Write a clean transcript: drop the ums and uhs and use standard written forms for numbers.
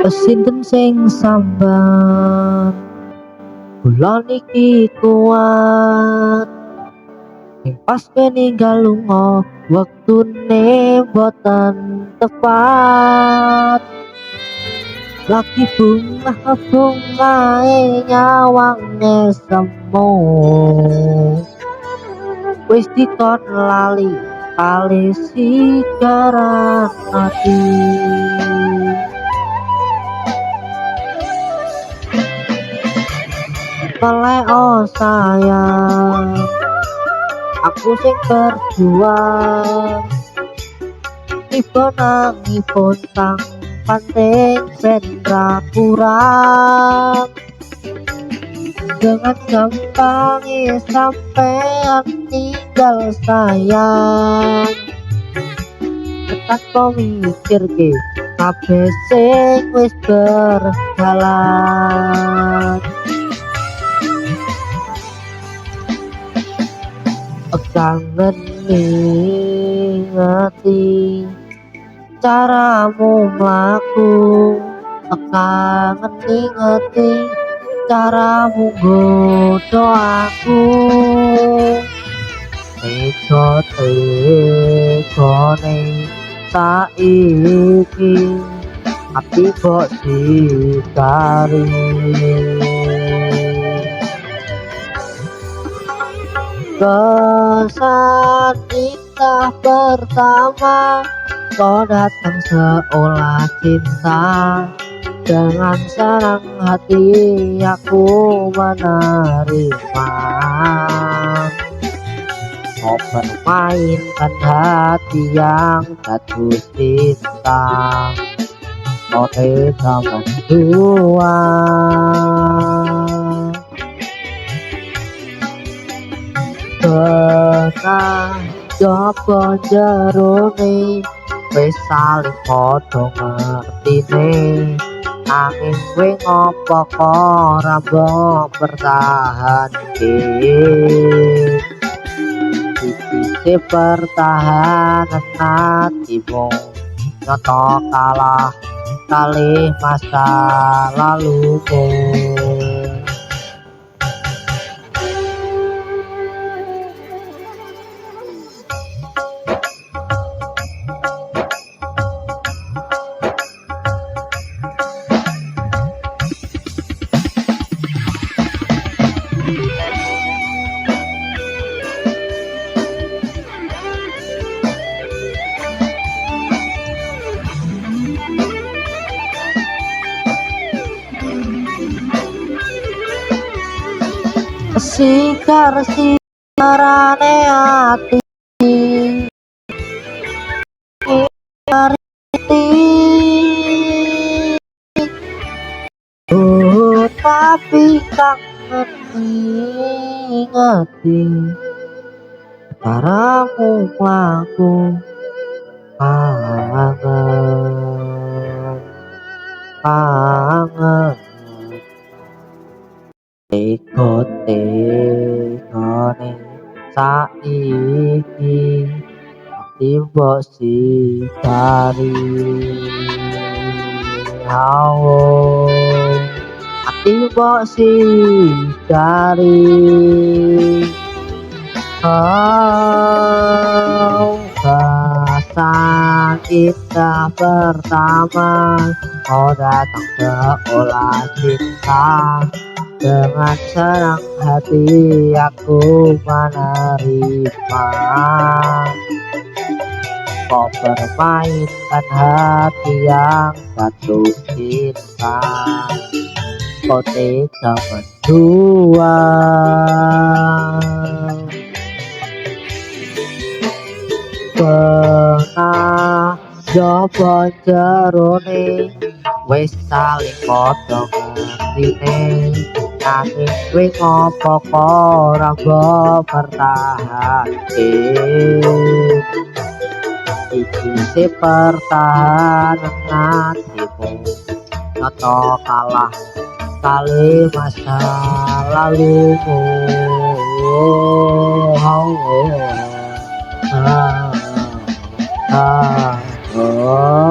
Sinten sing sambat kula niki kuat ing pas peninggal lunga wektune boten tepat. Lagi bungae nyawange semu wis dikon lali kali sigaran ati. Peleo sayang aku sing berjuang tiba nangipun kang panting sendra kurang dengan gampangnya sampean tinggal sayang tanpa mikir ke kabeh sing wis berjalan. Kangen ngingeti caramu mlaku, kangen ngingeti caramu nggodha aku. Tegane saiki ati kok sikari. Kesan kita pertama kau datang seolah cinta, dengan senang hati aku menerima. Kau permainkan hati yang jatuh cinta, kau tega mendua. Pernah coba jerone wis saling padha ngertine, angin kowe ngopo kok ora mbok pertahanke. Iki pertahanan hatimu nyoto kalah kali masa lalumu. Sikarane ati tapi kangen ngingeti caramu mlaku, kangen tegane saiki ati mbok sikari. Ati mbok sikari. Kesan kita pertama kau datang seolah cinta, dengan senang hati aku menerima. Kau permainkan hati yang jatuh cinta, kau tega mendua. Pernah coba jerone wis saling padha ngertine, nanging kowe ngopo kok ora mbok pertahanke. Iki pertahanan hatimu nyoto kalah kali masa lalumu. Oh.